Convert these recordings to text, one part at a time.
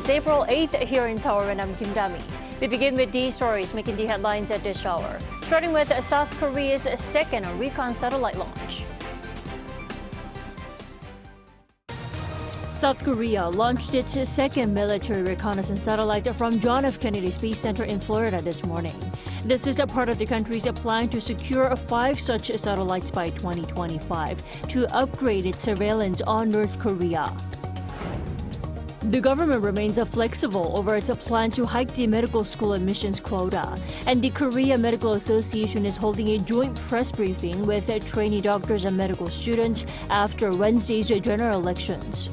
It's April 8th here in Seoul, and I'm Kim Dami. We begin with these stories making the headlines at this hour, starting with South Korea's second recon satellite launch. South Korea launched its second military reconnaissance satellite from John F. Kennedy Space Center in Florida this morning. This is a part of the country's plan to secure 5 such satellites by 2025 to upgrade its surveillance on North Korea. The government remains flexible over its plan to hike the medical school admissions quota, and the Korea Medical Association is holding a joint press briefing with trainee doctors and medical students after Wednesday's general elections.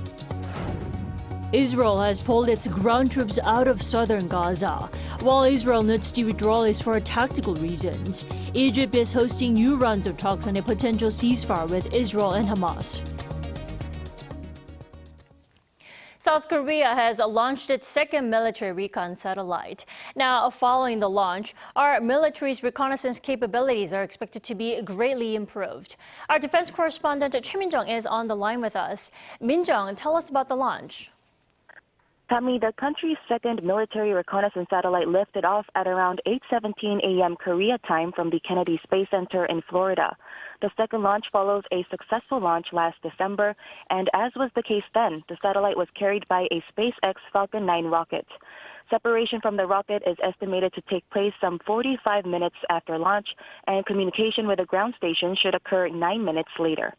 Israel has pulled its ground troops out of southern Gaza. While Israel notes the withdrawal is for tactical reasons, Egypt is hosting new rounds of talks on a potential ceasefire with Israel and Hamas. South Korea has launched its second military recon satellite. Now, following the launch, our military's reconnaissance capabilities are expected to be greatly improved. Our defense correspondent Choi Min-jung is on the line with us. Min-jung, tell us about the launch. Tammy, the country's second military reconnaissance satellite lifted off at around 8:17 a.m. Korea time from the Kennedy Space Center in Florida. The second launch follows a successful launch last December, and as was the case then, the satellite was carried by a SpaceX Falcon 9 rocket. Separation from the rocket is estimated to take place some 45 minutes after launch, and communication with the ground station should occur 9 minutes later.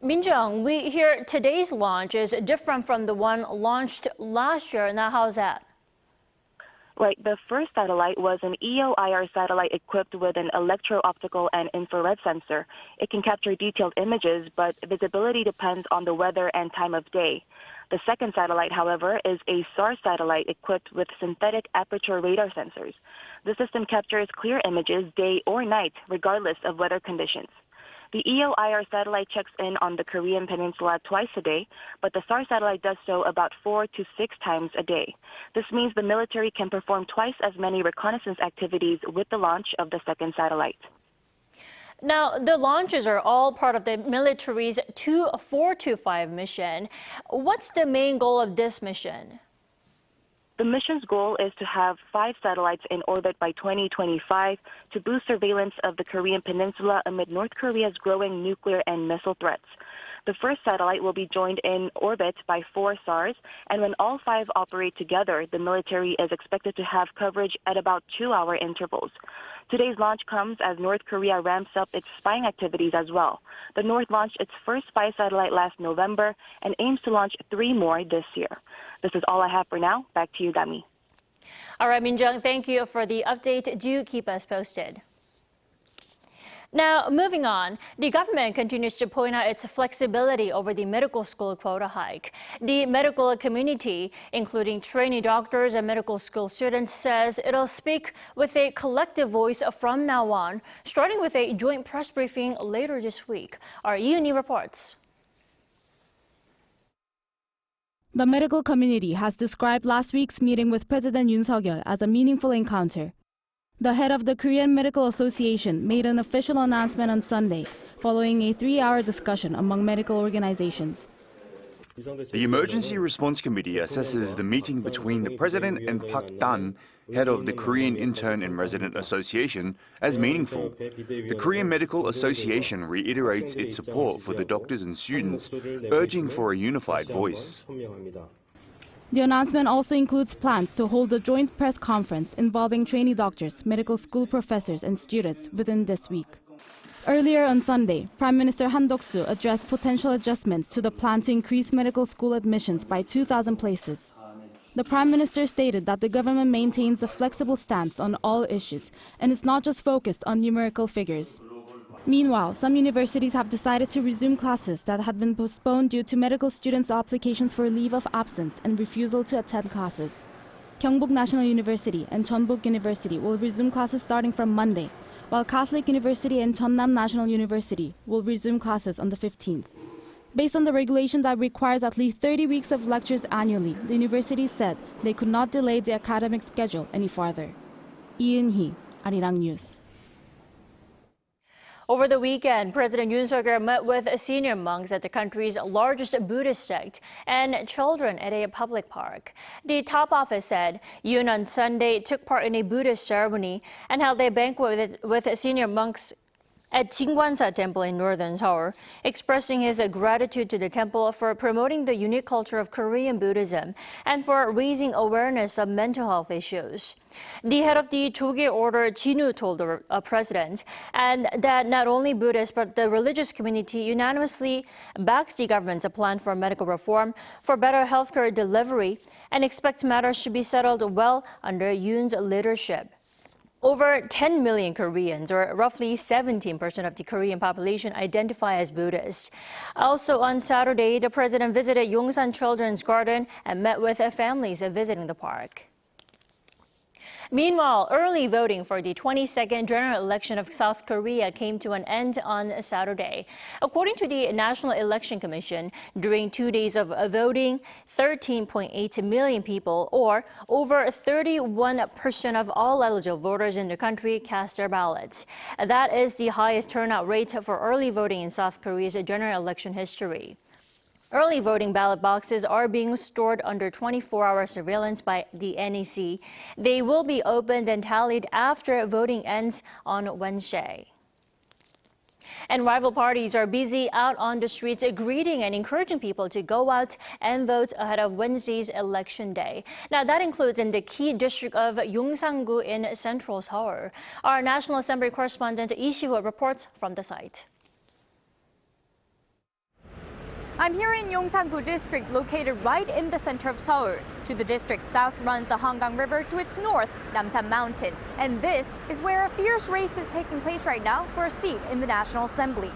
Min-jung, we hear today's launch is different from the one launched last year. Now, how's that? Right. The first satellite was an EO/IR satellite equipped with an electro-optical and infrared sensor. It can capture detailed images, but visibility depends on the weather and time of day. The second satellite, however, is a SAR satellite equipped with synthetic aperture radar sensors. The system captures clear images day or night, regardless of weather conditions. The EO/IR satellite checks in on the Korean Peninsula twice a day, but the SAR satellite does so about 4 to 6 times a day. This means the military can perform twice as many reconnaissance activities with the launch of the second satellite. Now, the launches are all part of the military's 425 mission. What's the main goal of this mission? The mission's goal is to have 5 satellites in orbit by 2025 to boost surveillance of the Korean Peninsula amid North Korea's growing nuclear and missile threats. The first satellite will be joined in orbit by 4 SARs, and when all 5 operate together, the military is expected to have coverage at about 2-hour intervals. Today's launch comes as North Korea ramps up its spying activities as well. The North launched its first spy satellite last November and aims to launch 3 more this year. This is all I have for now. Back to you, Dami. All right, Min-jung, thank you for the update. Do keep us posted. Now, moving on, the government continues to point out its flexibility over the medical school quota hike. The medical community, including trainee doctors and medical school students, says it'll speak with a collective voice from now on, starting with a joint press briefing later this week. Our Yoon reports. The medical community has described last week's meeting with President Yoon as a meaningful encounter. The head of the Korean Medical Association made an official announcement on Sunday, following a 3-hour discussion among medical organizations. The Emergency Response Committee assesses the meeting between the President and Park Dan, head of the Korean Intern and Resident Association, as meaningful. The Korean Medical Association reiterates its support for the doctors and students, urging for a unified voice. The announcement also includes plans to hold a joint press conference involving trainee doctors, medical school professors, and students within this week. Earlier on Sunday, Prime Minister Han Duk-soo addressed potential adjustments to the plan to increase medical school admissions by 2,000 places. The Prime Minister stated that the government maintains a flexible stance on all issues and is not just focused on numerical figures. Meanwhile, some universities have decided to resume classes that had been postponed due to medical students' applications for leave of absence and refusal to attend classes. Gyeongbok National University and Jeonbuk University will resume classes starting from Monday, while Catholic University and Jeonnam National University will resume classes on the 15th. Based on the regulation that requires at least 30 weeks of lectures annually, the university said they could not delay the academic schedule any farther. Lee Eun-hee, Arirang News. Over the weekend, President Yoon met with senior monks at the country's largest Buddhist sect and children at a public park. The top office said Yoon on Sunday took part in a Buddhist ceremony and held a banquet with senior monks at Jingwansa Temple in northern Seoul, expressing his gratitude to the temple for promoting the unique culture of Korean Buddhism and for raising awareness of mental health issues. The head of the Choge Order, Jinwoo, told the president and that not only Buddhists but the religious community unanimously backs the government's plan for medical reform, for better healthcare delivery, and expects matters to be settled well under Yoon's leadership. Over 10 million Koreans, or roughly 17% of the Korean population, identify as Buddhist. Also on Saturday, the president visited Yongsan Children's Garden and met with families visiting the park. Meanwhile, early voting for the 22nd general election of South Korea came to an end on Saturday. According to the National Election Commission, during 2 days of voting, 13.8 million people, or over 31% of all eligible voters in the country, cast their ballots. That is the highest turnout rate for early voting in South Korea's general election history. Early voting ballot boxes are being stored under 24-hour surveillance by the NEC. They will be opened and tallied after voting ends on Wednesday. And rival parties are busy out on the streets greeting and encouraging people to go out and vote ahead of Wednesday's election day. Now, that includes in the key district of Yongsan-gu in central Seoul. Our National Assembly correspondent Lee Si-hoo reports from the site. I'm here in Yongsan-gu district, located right in the center of Seoul. To the district's south runs the Hangang River, to its north, Namsan Mountain. And this is where a fierce race is taking place right now for a seat in the National Assembly.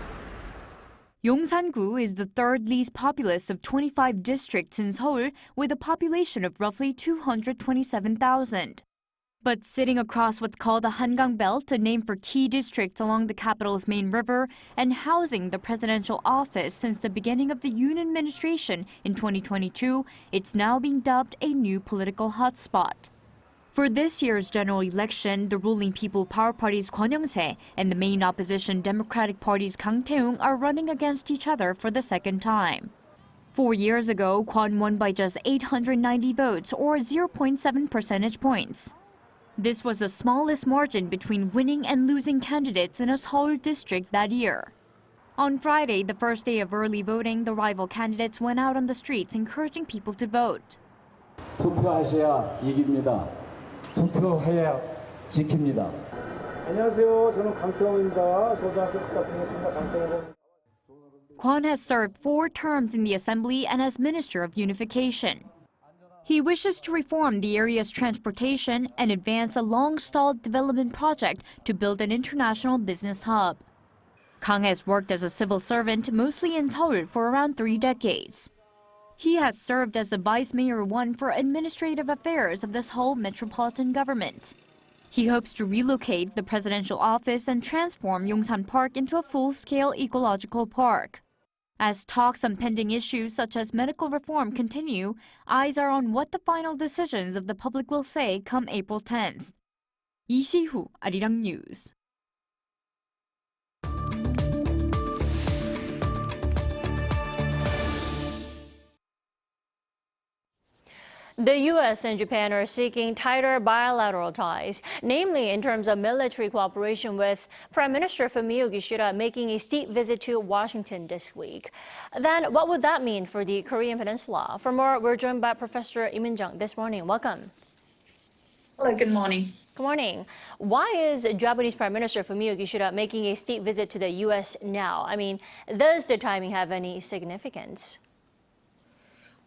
Yongsan-gu is the third least populous of 25 districts in Seoul, with a population of roughly 227,000. But sitting across what's called the Hangang Belt, a name for key districts along the capital's main river, and housing the presidential office since the beginning of the Yoon administration in 2022, it's now being dubbed a new political hotspot. For this year's general election, the ruling People Power Party's Kwon Young-se and the main opposition Democratic Party's Kang Tae-ung are running against each other for the second time. 4 years ago, Kwon won by just 890 votes, or 0.7 percentage points. This was the smallest margin between winning and losing candidates in a Seoul district that year. On Friday, the first day of early voting, the rival candidates went out on the streets encouraging people to vote. 투표하셔야 이깁니다. 투표해야 지킵니다. 안녕하세요. 저는 강태홍입니다. 소중하게 부탁드리겠습니다. 강태홍. Kwon has served 4 terms in the assembly and as Minister of Unification. He wishes to reform the area's transportation and advance a long-stalled development project to build an international business hub. Kang has worked as a civil servant, mostly in Seoul, for around 3 decades. He has served as the Vice Mayor 1 for administrative affairs of the Seoul metropolitan government. He hopes to relocate the presidential office and transform Yongsan Park into a full-scale ecological park. As talks on pending issues such as medical reform continue, eyes are on what the final decisions of the public will say come April 10th. Lee Si-hoo, Arirang News. The U.S. and Japan are seeking tighter bilateral ties, namely in terms of military cooperation, with Prime Minister Fumio Kishida making a state visit to Washington this week. Then what would that mean for the Korean Peninsula? For more, we're joined by Professor Im Min-jung this morning. Welcome. Hello, good morning. Good morning. Why is Japanese Prime Minister Fumio Kishida making a state visit to the U.S. now? I mean, does the timing have any significance?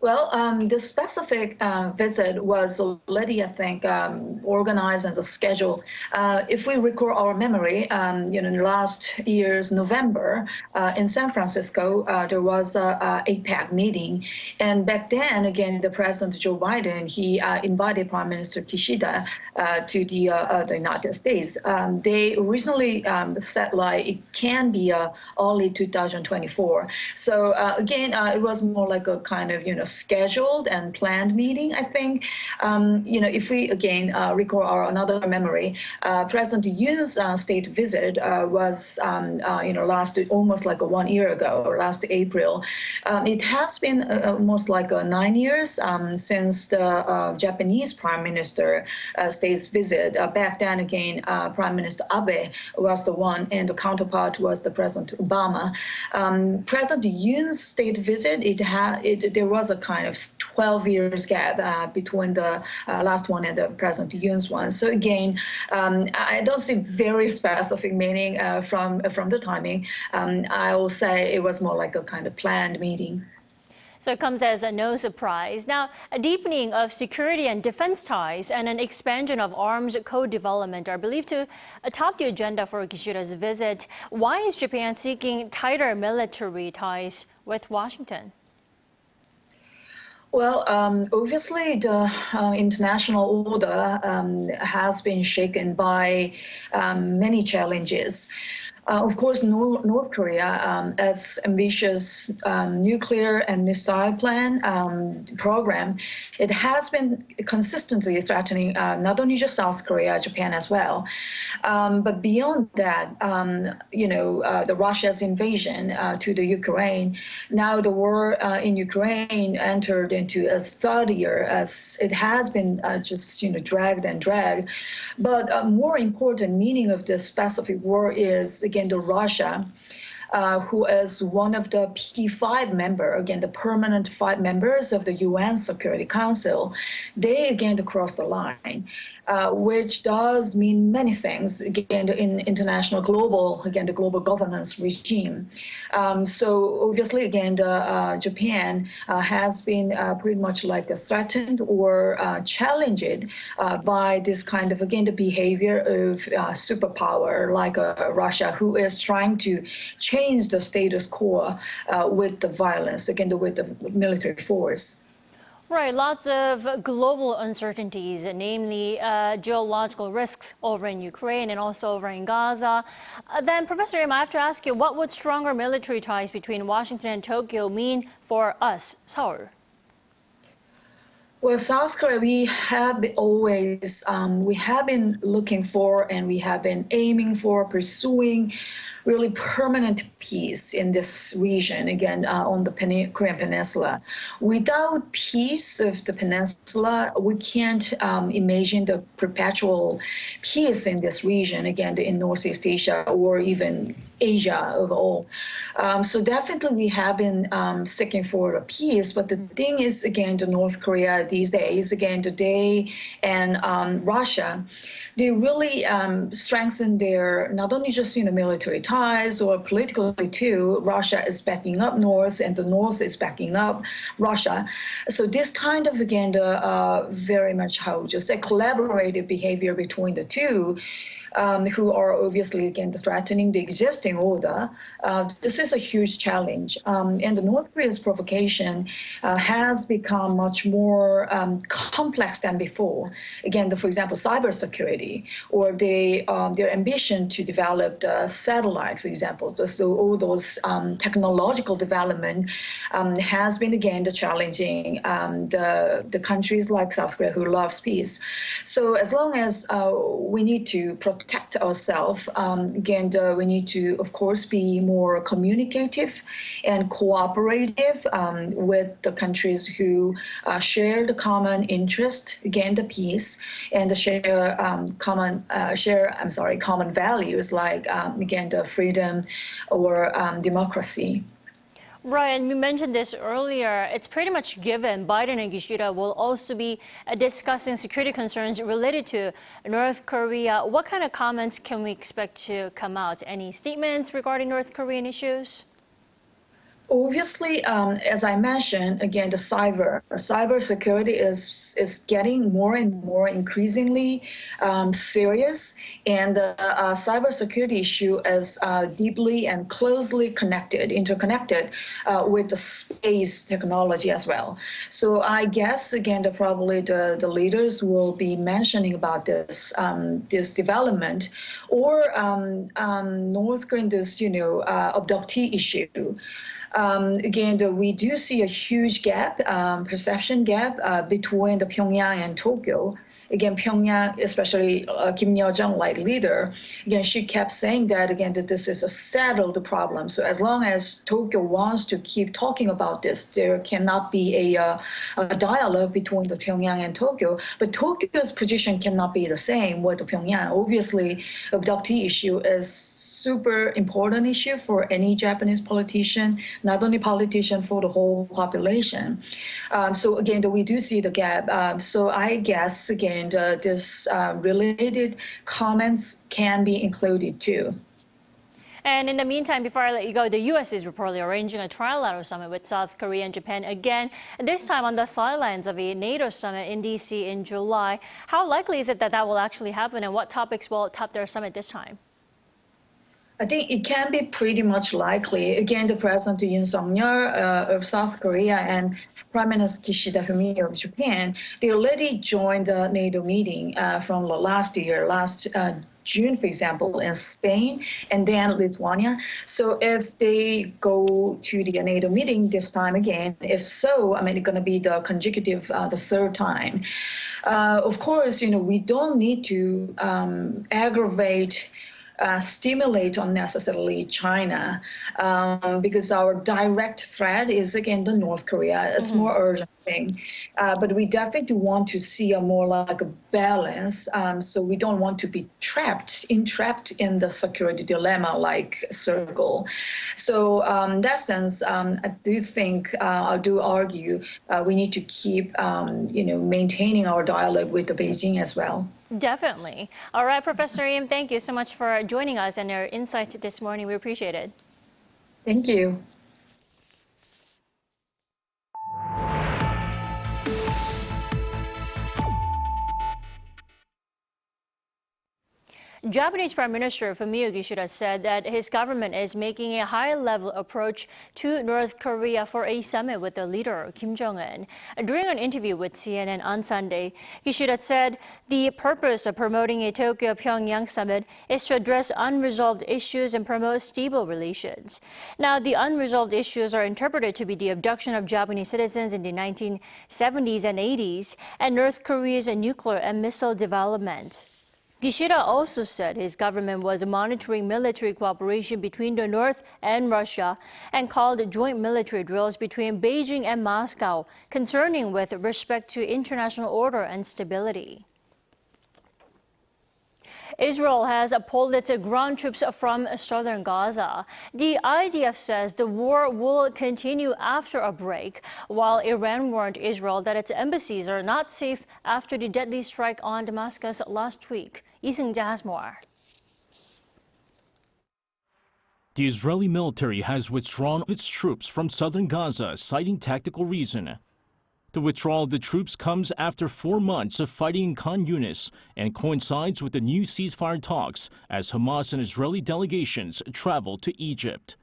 Well, the specific visit was already, I think, organized and scheduled. If we recall our memory, in last year's November in San Francisco, there was a APEC meeting. And back then, again, the President Joe Biden, he invited Prime Minister Kishida to the United States. They originally said like it can be early 2024. So again, it was more like a kind of, scheduled and planned meeting. I think, if we again recall another memory, President Yoon's state visit was, lasted almost like 1 year ago, or last April. It has been almost like 9 years since the Japanese Prime Minister state's visit. Back then, again, Prime Minister Abe was the one, and the counterpart was the President Obama. President Yoon's state visit, there was a kind of 12 years gap between the last one and the President Yoon's one. So again, I don't see very specific meaning from the timing. I will say it was more like a kind of planned meeting. So it comes as no surprise. Now, a deepening of security and defense ties and an expansion of arms co-development are believed to top the agenda for Kishida's visit. Why is Japan seeking tighter military ties with Washington? Well, obviously, the international order has been shaken by many challenges. Of course, North Korea, its ambitious nuclear and missile program, it has been consistently threatening not only just South Korea, Japan as well. But beyond that, the Russia's invasion to the Ukraine, now the war in Ukraine entered into its third year, as it has been dragged and dragged. But more important meaning of this specific war is, again, the Russia, who is one of the P5 member, again, the permanent 5 members of the UN Security Council. They again crossed the line, which does mean many things, again, in international the global governance regime. So obviously, again, Japan has been pretty much like threatened or challenged by this kind of, again, the behavior of superpower like Russia, who is trying to change the status quo with the violence, again, with the military force. Right, lots of global uncertainties, namely geological risks over in Ukraine and also over in Gaza. Then, Professor Im, I have to ask you, what would stronger military ties between Washington and Tokyo mean for us, Seoul? Well, South Korea, we have been looking for, and we have been aiming for, pursuing really permanent peace in this region, again, on the Korean Peninsula. Without peace of the peninsula, we can't imagine the perpetual peace in this region, again, in Northeast Asia or even Asia overall. So definitely we have been seeking for a peace, but the thing is, again, the North Korea these days, again, today, and Russia, they really strengthen their, not only just military ties or politically too. Russia is backing up North, and the North is backing up Russia. So this kind of, again, the very much, how would you say, collaborative behavior between the two, who are obviously, again, threatening the existing order. This is a huge challenge. And the North Korea's provocation has become much more complex than before. Again, for example, cybersecurity, or their ambition to develop the satellite, for example. So all those technological development has been, again, the challenging the countries like South Korea who loves peace. So as long as we need to protect ourselves, again, we need to, of course, be more communicative and cooperative with the countries who share the common interest, again, the peace, and the common values like, again, the freedom or democracy. Right, and you mentioned this earlier. It's pretty much given Biden and Kishida will also be discussing security concerns related to North Korea. What kind of comments can we expect to come out? Any statements regarding North Korean issues? Obviously, as I mentioned, again, the cyber security is getting more and more increasingly serious, and the cyber security issue is deeply and closely interconnected with the space technology as well. So I guess, again, probably the leaders will be mentioning about this development, or North Korean abductee issue. Again, we do see a huge gap, perception gap between the Pyongyang and Tokyo. Again, Pyongyang, especially Kim Jong-un like leader, again, she kept saying that, again, that this is a settled problem. So as long as Tokyo wants to keep talking about this, there cannot be a dialogue between the Pyongyang and Tokyo. But Tokyo's position cannot be the same with the Pyongyang. Obviously, abductee issue is super important issue for any Japanese politician, not only politician, for the whole population. So again, we do see the gap. So I guess, again, this related comments can be included too. And in the meantime, before I let you go, the U.S. is reportedly arranging a trilateral summit with South Korea and Japan again, this time on the sidelines of a NATO summit in D.C. in July. How likely is it that that will actually happen, and what topics will top their summit this time? I think it can be pretty much likely. Again, the President Yoon of South Korea and Prime Minister Kishida of Japan, they already joined the NATO meeting from last year, last June, for example, in Spain and then Lithuania. So if they go to the NATO meeting this time again, if so, I mean, it's going to be the consecutive, the third time. Of course, we don't need to stimulate unnecessarily China because our direct threat is, again, the North Korea. It's more urgent thing. But we definitely want to see a more like a balance. So we don't want to be entrapped in the security dilemma like circle. So in that sense, I do think, I do argue, we need to keep, maintaining our dialogue with the Beijing as well. Definitely. All right, Professor Im, thank you so much for joining us and your insight this morning. We appreciate it. Thank you. Japanese Prime Minister Biden-Kishida said that his government is making a high-level approach to North Korea for a summit with the leader, Kim Jong-un. During an interview with CNN on Sunday, Kishida said the purpose of promoting a Tokyo-Pyongyang summit is to address unresolved issues and promote stable relations. Now, the unresolved issues are interpreted to be the abduction of Japanese citizens in the 1970s and 80s and North Korea's nuclear and missile development. Kishida also said his government was monitoring military cooperation between the North and Russia and called joint military drills between Beijing and Moscow concerning with respect to international order and stability. Israel has pulled its ground troops from southern Gaza. The IDF says the war will continue after a break, while Iran warned Israel that its embassies are not safe after the deadly strike on Damascus last week. Lee-seung-jae has more. The Israeli military has withdrawn its troops from southern Gaza, citing tactical reason. The withdrawal of the troops comes after 4 months of fighting in Khan Yunis and coincides with the new ceasefire talks as Hamas and Israeli delegations travel to Egypt.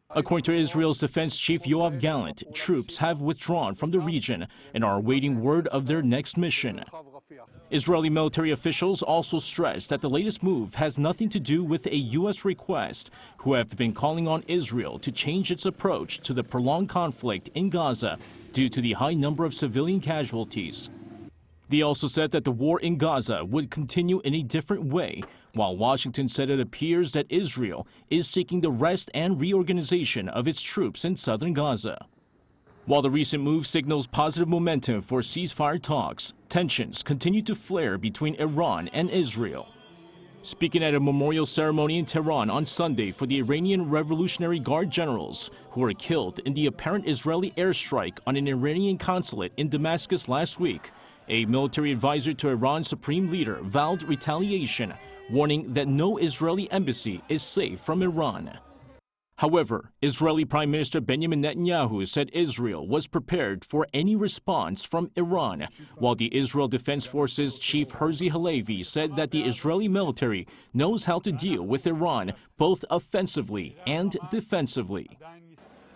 According to Israel's defense chief Yoav Gallant, troops have withdrawn from the region and are awaiting word of their next mission. Israeli military officials also stressed that the latest move has nothing to do with a U.S. request, who have been calling on Israel to change its approach to the prolonged conflict in Gaza due to the high number of civilian casualties. They also said that the war in Gaza would continue in a different way, while Washington said it appears that Israel is seeking the rest and reorganization of its troops in southern Gaza. While the recent move signals positive momentum for ceasefire talks, tensions continue to flare between Iran and Israel. Speaking at a memorial ceremony in Tehran on Sunday for the Iranian Revolutionary Guard generals who were killed in the apparent Israeli airstrike on an Iranian consulate in Damascus last week, a military advisor to Iran's supreme leader vowed retaliation, warning that no Israeli embassy is safe from Iran. However, Israeli Prime Minister Benjamin Netanyahu said Israel was prepared for any response from Iran, while the Israel Defense Forces Chief Herzi Halevi said that the Israeli military knows how to deal with Iran both offensively and defensively.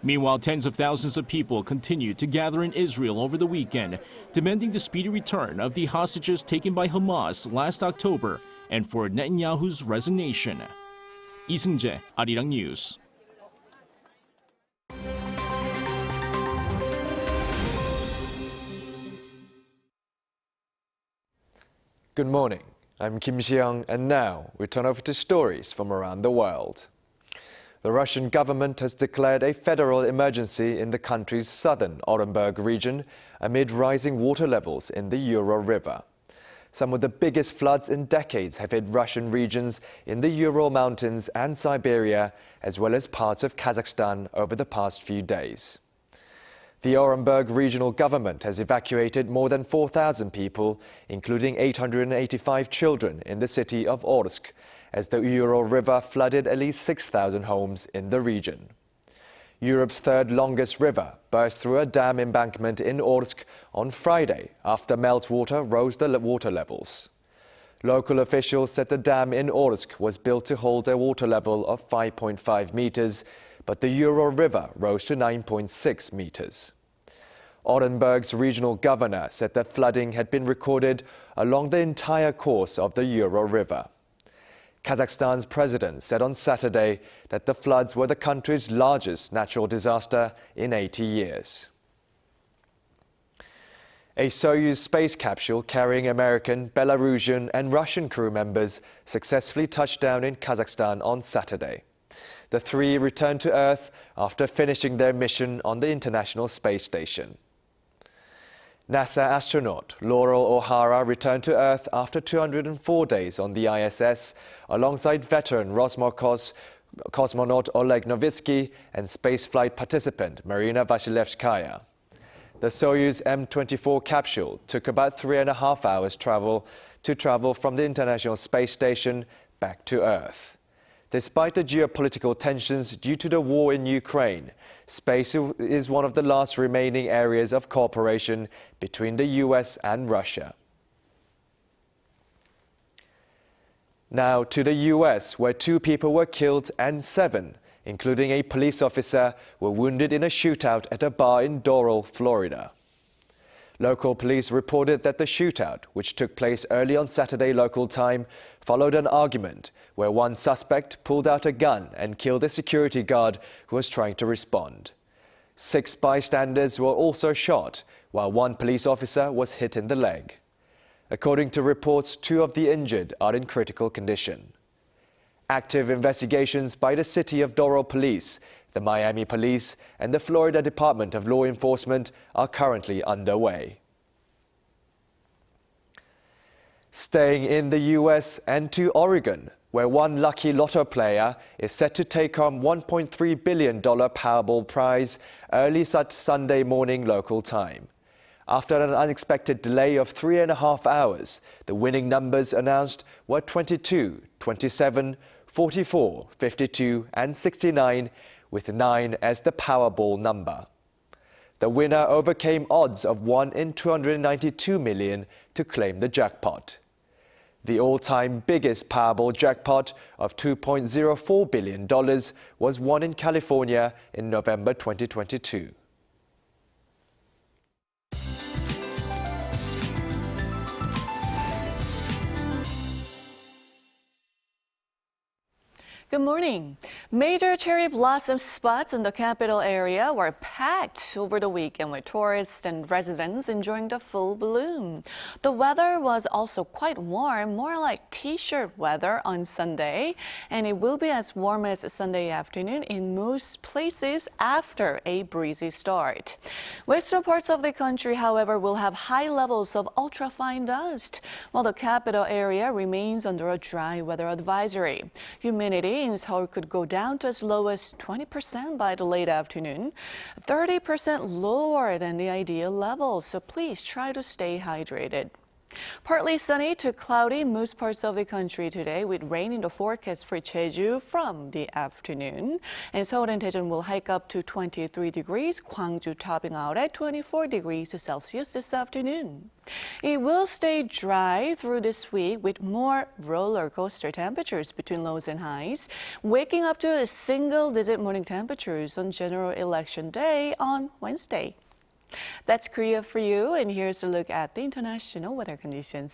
Meanwhile, tens of thousands of people continued to gather in Israel over the weekend, demanding the speedy return of the hostages taken by Hamas last October and for Netanyahu's resignation. Lee-seung-jae, Arirang News. Good morning, I'm Kim Jong-un, and now we turn over to stories from around the world. The Russian government has declared a federal emergency in the country's southern Orenburg region amid rising water levels in the Ural River. Some of the biggest floods in decades have hit Russian regions in the Ural Mountains and Siberia, as well as parts of Kazakhstan over the past few days. The Orenburg regional government has evacuated more than 4,000 people, including 885 children in the city of Orsk, as the Ural River flooded at least 6,000 homes in the region. Europe's third longest river burst through a dam embankment in Orsk on Friday after meltwater rose the water levels. Local officials said the dam in Orsk was built to hold a water level of 5.5 meters, but the Ural River rose to 9.6 meters. Orenburg's regional governor said that flooding had been recorded along the entire course of the Ural River. Kazakhstan's president said on Saturday that the floods were the country's largest natural disaster in 80 years. A Soyuz space capsule carrying American, Belarusian and Russian crew members successfully touched down in Kazakhstan on Saturday. The three returned to Earth after finishing their mission on the International Space Station. NASA astronaut Laurel O'Hara returned to Earth after 204 days on the ISS, alongside veteran Roscosmos cosmonaut Oleg Novitsky and spaceflight participant Marina Vasilevskaya. The Soyuz M-24 capsule took about 3.5 hours to travel from the International Space Station back to Earth. Despite the geopolitical tensions due to the war in Ukraine, space is one of the last remaining areas of cooperation between the US and Russia. Now to the US, where 2 people were killed and 7, including a police officer, were wounded in a shootout at a bar in Doral, Florida. Local police reported that the shootout, which took place early on Saturday local time, followed an argument where one suspect pulled out a gun and killed a security guard who was trying to respond. 6 bystanders were also shot, while 1 police officer was hit in the leg. According to reports, 2 of the injured are in critical condition. Active investigations by the City of Doral Police, the Miami Police and the Florida Department of Law Enforcement are currently underway. Staying in the US and to Oregon, where one lucky lotto player is set to take home $1.3 billion Powerball prize early Sunday morning local time. After an unexpected delay of 3.5 hours, the winning numbers announced were 22, 27, 44, 52 and 69, with 9 as the Powerball number. The winner overcame odds of 1 in 292 million to claim the jackpot. The all-time biggest Powerball jackpot of $2.04 billion was won in California in November 2022. Good morning. Major cherry blossom spots in the capital area were packed over the weekend with tourists and residents enjoying the full bloom. The weather was also quite warm, more like t-shirt weather on Sunday, and it will be as warm as Sunday afternoon in most places after a breezy start. Western parts of the country, however, will have high levels of ultrafine dust, while the capital area remains under a dry weather advisory. Humidity in Seoul could go down to as low as 20% by the late afternoon, 30% lower than the ideal level, so please try to stay hydrated. Partly sunny to cloudy in most parts of the country today, with rain in the forecast for Jeju from the afternoon. And Seoul and Daejeon will hike up to 23 degrees, Gwangju topping out at 24 degrees Celsius this afternoon. It will stay dry through this week with more roller coaster temperatures between lows and highs, waking up to single-digit morning temperatures on General Election Day on Wednesday. That's Korea for you, and here's a look at the international weather conditions.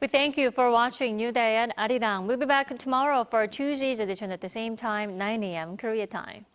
We thank you for watching New Day at Arirang. We'll be back tomorrow for Tuesday's edition at the same time, 9 a.m. Korea time.